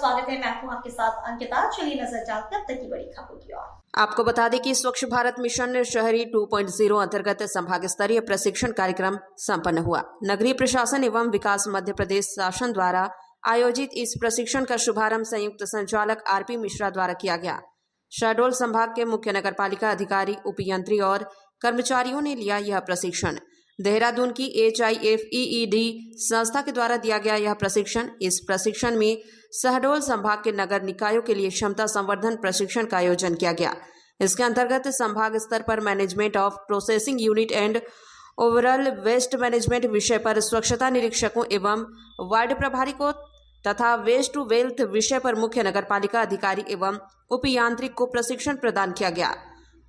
स्वागत है। मैं हूं आपके साथ अंकिता। चलिए नजर डालते हैं अब तक की बड़ी खबरों की ओर। आपको बता दें कि स्वच्छ भारत मिशन शहरी 2.0 अंतर्गत संभाग स्तरीय प्रशिक्षण कार्यक्रम संपन्न हुआ। नगरीय प्रशासन एवं विकास मध्य प्रदेश शासन द्वारा आयोजित इस प्रशिक्षण का शुभारंभ संयुक्त संचालक आरपी मिश्रा द्वारा किया गया। शहडोल संभाग के मुख्य नगरपालिका अधिकारी, उपयंत्री और कर्मचारियों ने लिया यह प्रशिक्षण। देहरादून की HIFEED संस्था के द्वारा दिया गया यह प्रशिक्षण। इस प्रशिक्षण में शहडोल संभाग के नगर निकायों के लिए क्षमता संवर्धन प्रशिक्षण का आयोजन किया गया। इसके अंतर्गत संभाग स्तर पर management of processing unit and overall waste management विषय पर स्वच्छता निरीक्षकों एवं वार्ड प्रभारी को तथा वेस्ट टू वेल्थ विषय पर मुख्य नगरपालिका अधिकारी एवं उपयांत्रिक को प्रशिक्षण प्रदान किया गया।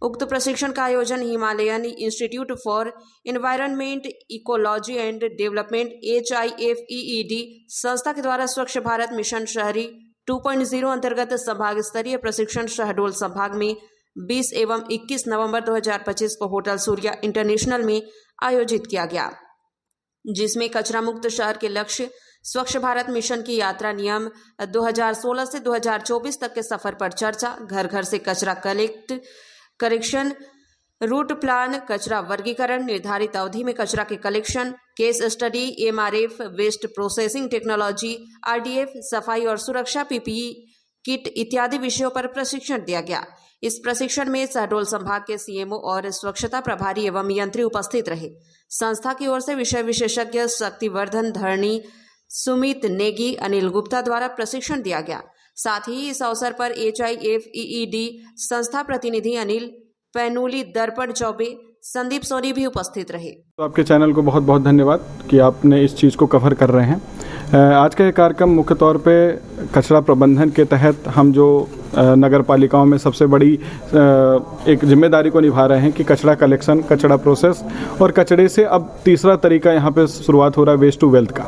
उक्त प्रशिक्षण का आयोजन Himalayan institute for environment, ecology and development HIFEED संस्था के द्वारा स्वच्छ भारत मिशन शहरी 2.0 अंतर्गत संभाग स्तरीय प्रशिक्षण शहडोल संभाग में 20 एवं 21 नवंबर 2025 को होटल सूर्या इंटरनेशनल में आयोजित किया गया, जिसमें कचरा मुक्त शहर के लक्ष्य, स्वच्छ भारत मिशन की यात्रा, नियम 2016 से 2024 तक के सफर पर चर्चा, घर घर से कचरा कलेक्शन, रूट प्लान, कचरा वर्गीकरण, निर्धारित अवधि में कचरा के collection, case study, MRF, waste processing technology, RDF, सफाई और सुरक्षा, PPE किट इत्यादि विषयों पर प्रशिक्षण दिया गया। इस प्रशिक्षण में शहडोल संभाग के CMO और स्वच्छता प्रभारी एवं यंत्री उपस्थित रहे। संस्था की ओर से विषय विशेषज्ञ शक्तिवर्धन धरणी, सुमित नेगी, अनिल गुप्ता द्वारा प्रशिक्षण दिया गया। साथ ही इस अवसर पर HIFEED संस्था प्रतिनिधि अनिल पैनुली, दर्पण चौबे, संदीप सोनी भी उपस्थित रहे। तो आपके चैनल को बहुत बहुत धन्यवाद कि आपने इस चीज़ को कवर कर रहे हैं। आज का ये कार्यक्रम मुख्य तौर पे कचरा प्रबंधन के तहत हम जो नगर पालिकाओं में सबसे बड़ी एक जिम्मेदारी को निभा रहे हैं कि कचरा कलेक्शन, कचरा प्रोसेस और कचरे से अब तीसरा तरीका यहाँ पे शुरुआत हो रहा है वेस्ट टू वेल्थ का।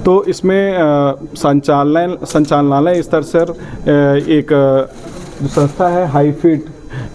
तो इसमें संचालनालय स्तर से एक संस्था है हाईफिट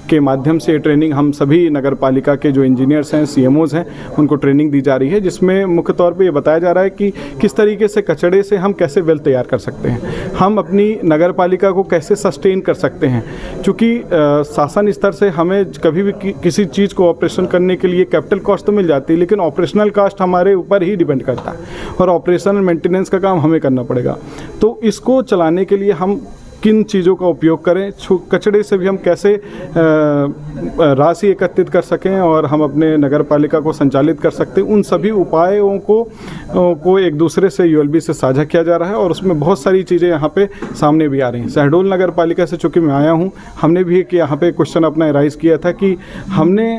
के माध्यम से ट्रेनिंग हम सभी नगर पालिका के जो इंजीनियर्स हैं, CMOs हैं, उनको ट्रेनिंग दी जा रही है, जिसमें मुख्य तौर पे ये बताया जा रहा है कि किस तरीके से कचरे से हम कैसे वेल्थ तैयार कर सकते हैं, हम अपनी नगर पालिका को कैसे सस्टेन कर सकते हैं। क्योंकि शासन स्तर से हमें कभी भी किसी चीज़ को ऑपरेशन करने के लिए कैपिटल कॉस्ट तो मिल जाती है, लेकिन ऑपरेशनल कॉस्ट हमारे ऊपर ही डिपेंड करता है और ऑपरेशनल मेंटेनेंस का काम हमें करना पड़ेगा। तो इसको चलाने के लिए हम किन चीज़ों का उपयोग करें, कचरे से भी हम कैसे राशि एकत्रित कर सकें और हम अपने नगर पालिका को संचालित कर सकते हैं, उन सभी उपायों को एक दूसरे से ULB से साझा किया जा रहा है और उसमें बहुत सारी चीज़ें यहाँ पे सामने भी आ रही हैं। शहडोल नगर पालिका से चूँकि मैं आया हूँ, हमने भी एक यहाँ पे क्वेश्चन अपना राइज किया था कि हमने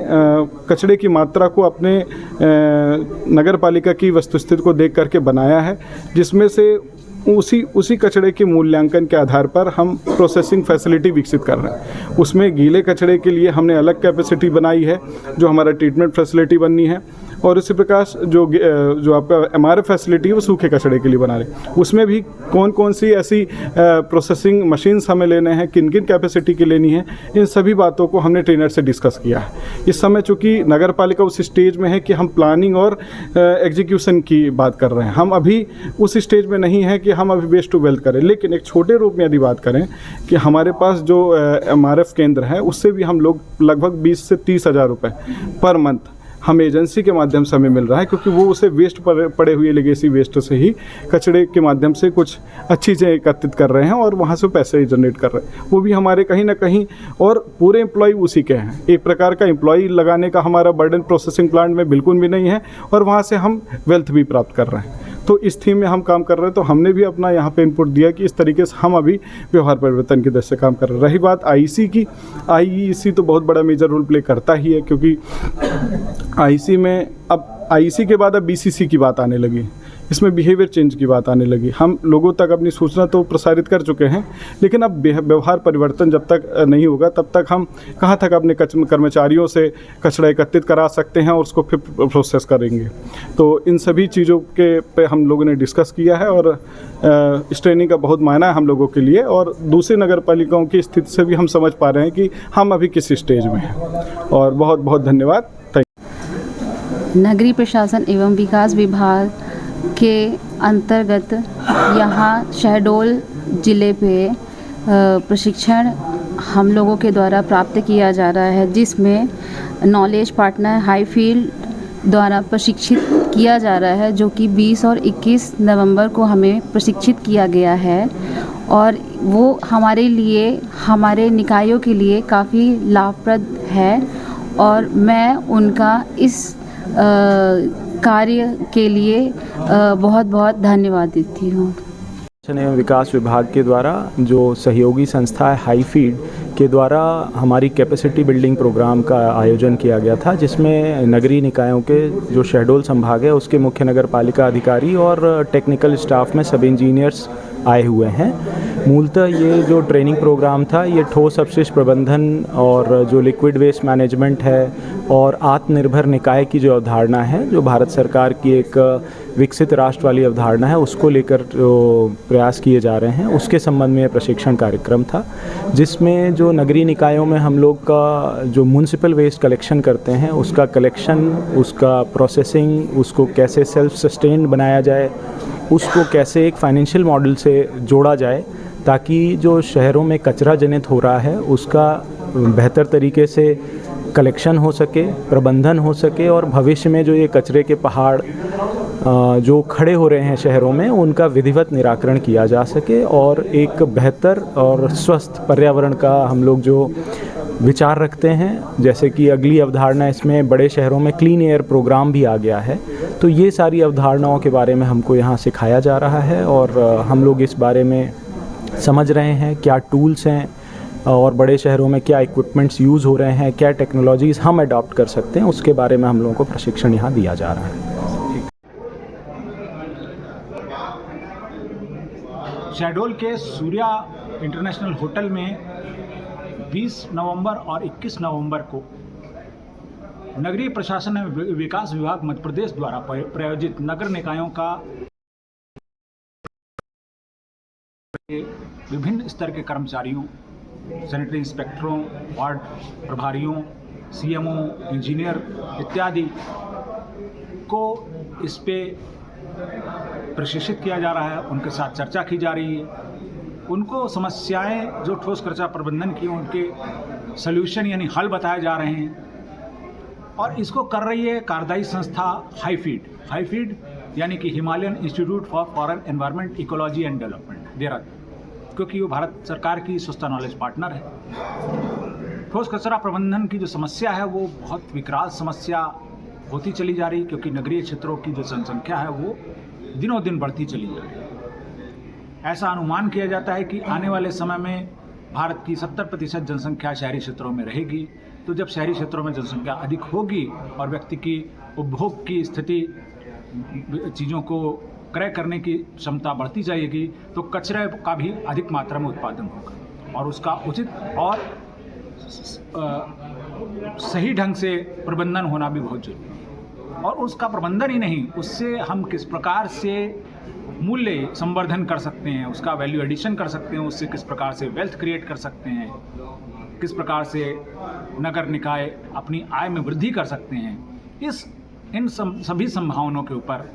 कचरे की मात्रा को अपने नगर पालिका की वस्तुस्थिति को देख करके बनाया है, जिसमें से उसी कचरे के मूल्यांकन के आधार पर हम प्रोसेसिंग फैसिलिटी विकसित कर रहे हैं। उसमें गीले कचरे के लिए हमने अलग कैपेसिटी बनाई है, जो हमारा ट्रीटमेंट फैसिलिटी बननी है, और इसी प्रकार जो आपका MRF फैसिलिटी है वो सूखे कचरे के लिए बना रहे हैं। उसमें भी कौन कौन सी ऐसी प्रोसेसिंग मशीन्स हमें लेने हैं, किन किन कैपेसिटी की लेनी है, इन सभी बातों को हमने ट्रेनर से डिस्कस किया है। इस समय चूँकि नगर पालिका उस स्टेज में है कि हम प्लानिंग और एग्जीक्यूशन की बात कर रहे हैं, हम अभी उस स्टेज में नहीं है कि हम अभी वेस्ट टू वेल्थ करें। लेकिन एक छोटे रूप में यदि बात करें कि हमारे पास जो MRF केंद्र है, उससे भी हम लोग लगभग 20 से 30 हज़ार रुपये पर मंथ हम एजेंसी के माध्यम से हमें मिल रहा है, क्योंकि वो उसे वेस्ट पड़े हुए लेगेसी वेस्ट से ही कचरे के माध्यम से कुछ अच्छी चीज़ें एकत्रित कर रहे हैं और वहाँ से पैसे जनरेट कर रहे हैं। वो भी हमारे कहीं ना कहीं, और पूरे एम्प्लॉय उसी के हैं। एक प्रकार का एम्प्लॉय लगाने का हमारा बर्डन प्रोसेसिंग प्लांट में बिल्कुल भी नहीं है और वहाँ से हम वेल्थ भी प्राप्त कर रहे हैं। तो इस थीम में हम काम कर रहे हैं, तो हमने भी अपना यहाँ पे इनपुट दिया कि इस तरीके से हम अभी व्यवहार परिवर्तन की दृष्टि से काम कर रहे हैं। रही बात IEC की, IEC तो बहुत बड़ा मेजर रोल प्ले करता ही है, क्योंकि IEC में अब IEC के बाद अब BCC की बात आने लगी। इसमें बिहेवियर चेंज की बात आने लगी। हम लोगों तक अपनी सूचना तो प्रसारित कर चुके हैं, लेकिन अब व्यवहार परिवर्तन जब तक नहीं होगा तब तक हम कहाँ तक अपने कर्मचारियों से कचरा एकत्रित करा सकते हैं और उसको फिर प्रोसेस करेंगे। तो इन सभी चीज़ों के पे हम लोगों ने डिस्कस किया है और इस ट्रेनिंग का बहुत मायना है हम लोगों के लिए, और दूसरी नगर पालिकाओं की स्थिति से भी हम समझ पा रहे हैं कि हम अभी किस स्टेज में हैं। और बहुत बहुत धन्यवाद। नगरीय प्रशासन एवं विकास विभाग के अंतर्गत यहाँ शहडोल ज़िले पे प्रशिक्षण हम लोगों के द्वारा प्राप्त किया जा रहा है, जिसमें नॉलेज पार्टनर हाई फील्ड द्वारा प्रशिक्षित किया जा रहा है, जो कि 20 और 21 नवंबर को हमें प्रशिक्षित किया गया है। और वो हमारे लिए, हमारे निकायों के लिए काफ़ी लाभप्रद है और मैं उनका इस कार्य के लिए बहुत बहुत धन्यवाद देती हूँ। एवं विकास विभाग के द्वारा जो सहयोगी संस्था है हाई फीड के द्वारा हमारी कैपेसिटी बिल्डिंग प्रोग्राम का आयोजन किया गया था, जिसमें नगरीय निकायों के जो शहडोल संभाग है उसके मुख्य नगर पालिका अधिकारी और टेक्निकल स्टाफ में सब इंजीनियर्स आए हुए हैं। मूलतः ये जो ट्रेनिंग प्रोग्राम था ये ठोस अपशिष्ट प्रबंधन और जो लिक्विड वेस्ट मैनेजमेंट है और आत्मनिर्भर निकाय की जो अवधारणा है, जो भारत सरकार की एक विकसित राष्ट्र वाली अवधारणा है, उसको लेकर जो प्रयास किए जा रहे हैं उसके संबंध में प्रशिक्षण कार्यक्रम था, जिसमें जो नगरीय निकायों में हम लोग का जो म्युनिसिपल वेस्ट कलेक्शन करते हैं उसका कलेक्शन, उसका प्रोसेसिंग, उसको कैसे सेल्फ सस्टेन बनाया जाए, उसको कैसे एक फाइनेंशियल मॉडल से जोड़ा जाए ताकि जो शहरों में कचरा जनित हो रहा है उसका बेहतर तरीके से कलेक्शन हो सके, प्रबंधन हो सके और भविष्य में जो ये कचरे के पहाड़ जो खड़े हो रहे हैं शहरों में उनका विधिवत निराकरण किया जा सके और एक बेहतर और स्वस्थ पर्यावरण का हम लोग जो विचार रखते हैं। जैसे कि अगली अवधारणा इसमें बड़े शहरों में क्लीन एयर प्रोग्राम भी आ गया है, तो ये सारी अवधारणाओं के बारे में हमको यहाँ सिखाया जा रहा है और हम लोग इस बारे में समझ रहे हैं क्या टूल्स हैं और बड़े शहरों में क्या इक्विपमेंट्स यूज़ हो रहे हैं, क्या टेक्नोलॉजीज़ हम अडॉप्ट कर सकते हैं, उसके बारे में हम लोगों को प्रशिक्षण यहाँ दिया जा रहा है। शहडोल के सूर्या इंटरनेशनल होटल में 20 नवंबर और 21 नवंबर को नगरीय प्रशासन एवं विकास विभाग मध्य प्रदेश द्वारा प्रायोजित नगर निकायों का विभिन्न स्तर के कर्मचारियों, सैनिटरी इंस्पेक्टरों, वार्ड प्रभारियों, सीएमओ, इंजीनियर इत्यादि को इस पे प्रशिक्षित किया जा रहा है। उनके साथ चर्चा की जा रही है, उनको समस्याएं जो ठोस कचरा प्रबंधन की उनके सल्यूशन यानी हल बताए जा रहे हैं। और इसको कर रही है कार्यदायी संस्था हाई फीड यानी कि Himalayan institute for foreign environment ecology and development, Dehradun, क्योंकि वो भारत सरकार की स्वच्छता नॉलेज पार्टनर है। ठोस कचरा प्रबंधन की जो समस्या है वो बहुत विकराल समस्या होती चली जा रही, क्योंकि नगरीय क्षेत्रों की जो जनसंख्या है वो दिनों दिन बढ़ती चली जा रही है। ऐसा अनुमान किया जाता है कि आने वाले समय में भारत की 70% जनसंख्या शहरी क्षेत्रों में रहेगी। तो जब शहरी क्षेत्रों में जनसंख्या अधिक होगी और व्यक्ति की उपभोग की स्थिति, चीज़ों को क्रय करने की क्षमता बढ़ती जाएगी, तो कचरे का भी अधिक मात्रा में उत्पादन होगा और उसका उचित और सही ढंग से प्रबंधन होना भी बहुत जरूरी है। और उसका प्रबंधन ही नहीं, उससे हम किस प्रकार से मूल्य संवर्धन कर सकते हैं, उसका वैल्यू एडिशन कर सकते हैं, उससे किस प्रकार से वेल्थ क्रिएट कर सकते हैं, किस प्रकार से नगर निकाय अपनी आय में वृद्धि कर सकते हैं, इन सभी संभावनाओं के ऊपर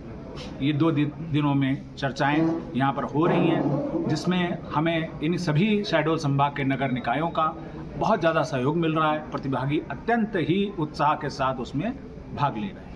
ये 2 दिनों में चर्चाएं यहाँ पर हो रही हैं, जिसमें हमें इन सभी शहडोल संभाग के नगर निकायों का बहुत ज़्यादा सहयोग मिल रहा है। प्रतिभागी अत्यंत ही उत्साह के साथ उसमें भाग ले रहे हैं।